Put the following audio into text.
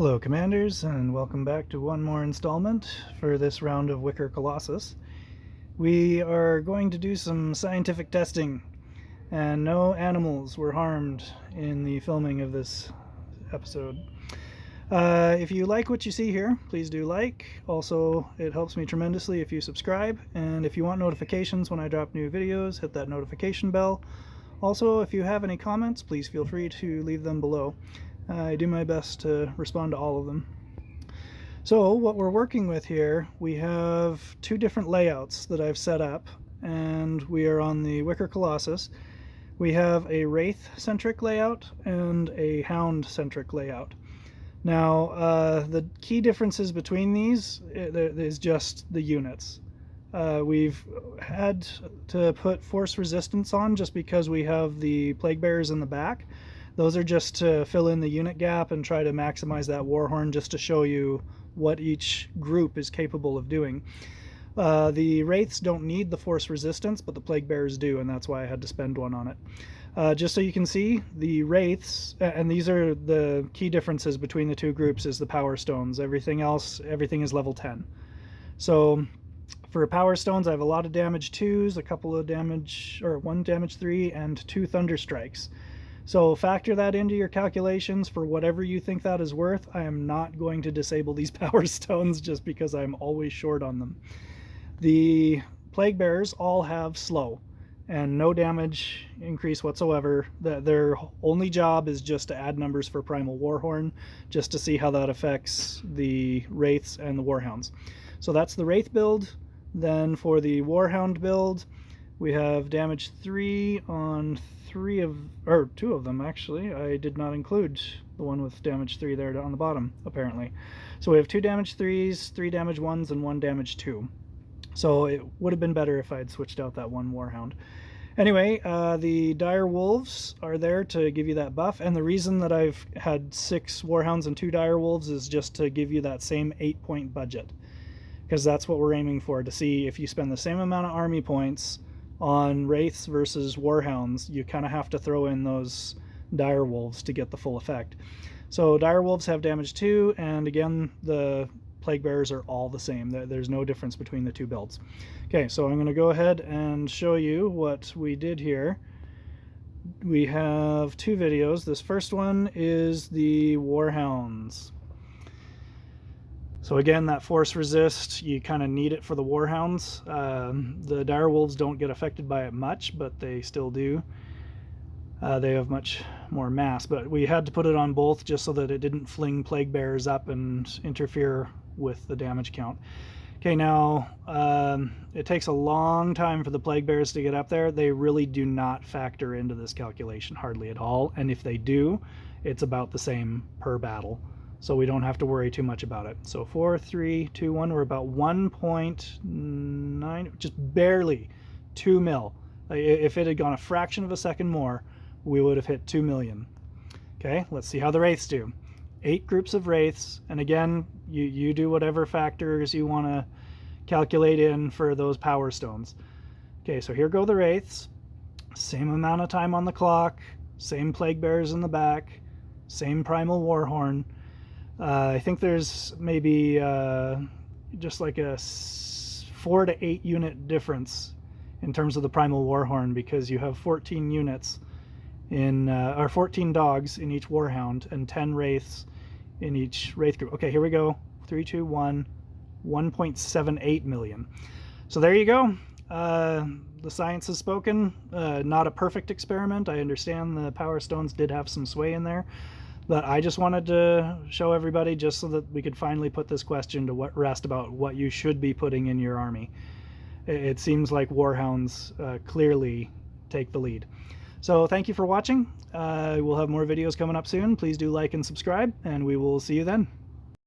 Hello Commanders, and welcome back to one more installment for this round of Wicker Colossus. We are going to do some scientific testing, and no animals were harmed in the filming of this episode. If you like what you see here, please do like. Also, it helps me tremendously if you subscribe, and if you want notifications when I drop new videos, hit that notification bell. Also, if you have any comments, please feel free to leave them below. I do my best to respond to all of them. So what we're working with here, we have two different layouts that I've set up, and we are on the Wicker Colossus. We have a Wraith-centric layout and a Hound-centric layout. Now, the key differences between these is just the units. We've had to put force resistance on just because we have the plague bearers in the back. Those are just to fill in the unit gap and try to maximize that Warhorn, just to show you what each group is capable of doing. The Wraiths don't need the force resistance, but the plague bearers do, and that's why I had to spend one on it. Just so you can see, the Wraiths, and these are the key differences between the two groups, is the power stones. Everything is level 10. So for power stones, I have a lot of damage 2s, a couple of damage, or 1 damage 3, and 2 thunder strikes. So factor that into your calculations for whatever you think that is worth. I am not going to disable these power stones just because I'm always short on them. The plague bearers all have slow and no damage increase whatsoever. Their only job is just to add numbers for Primal Warhorn, just to see how that affects the Wraiths and the Warhounds. So that's the Wraith build. Then for the Warhound build, we have damage 3 on 2 of them actually. I did not include the one with damage 3 there on the bottom, apparently. So we have 2 damage 3s, 3 damage 1s, and 1 damage 2. So it would have been better if I had switched out that one Warhound. Anyway, the Dire Wolves are there to give you that buff, and the reason that I've had 6 Warhounds and 2 Dire Wolves is just to give you that same 8-point budget, because that's what we're aiming for, to see if you spend the same amount of army points on Wraiths versus Warhounds, you kind of have to throw in those Dire Wolves to get the full effect. So Dire Wolves have damage 2, and again, the Plague Bearers are all the same. There's no difference between the two builds. Okay, so I'm going to go ahead and show you what we did here. We have 2 videos. This first one is the Warhounds. So again, that force resist, you kind of need it for the Warhounds. The Dire Wolves don't get affected by it much, but they still do. They have much more mass, but we had to put it on both just so that it didn't fling Plague Bearers up and interfere with the damage count. Okay, now it takes a long time for the Plague Bearers to get up there. They really do not factor into this calculation hardly at all, and if they do, it's about the same per battle. So we don't have to worry too much about it. So 4, 3, 2, 1, we're about 1.9, just barely 2 mil. If it had gone a fraction of a second more, we would have hit 2 million. Okay, let's see how the Wraiths do. 8 groups of Wraiths, and again, you do whatever factors you want to calculate in for those power stones. Okay, so here go the Wraiths. Same amount of time on the clock, same Plague Bearers in the back, same Primal Warhorn. I think there's maybe just like a 4 to 8 unit difference in terms of the Primal Warhorn, because you have 14 units in, or 14 dogs in each Warhound and 10 Wraiths in each Wraith group. Okay, here we go. 3, 2, 1, 1.78 million. So there you go. The science has spoken. Not a perfect experiment. I understand the Power Stones did have some sway in there. But I just wanted to show everybody, just so that we could finally put this question to rest about what you should be putting in your army. It seems like Warhounds clearly take the lead. So thank you for watching. We'll have more videos coming up soon. Please do like and subscribe, and we will see you then.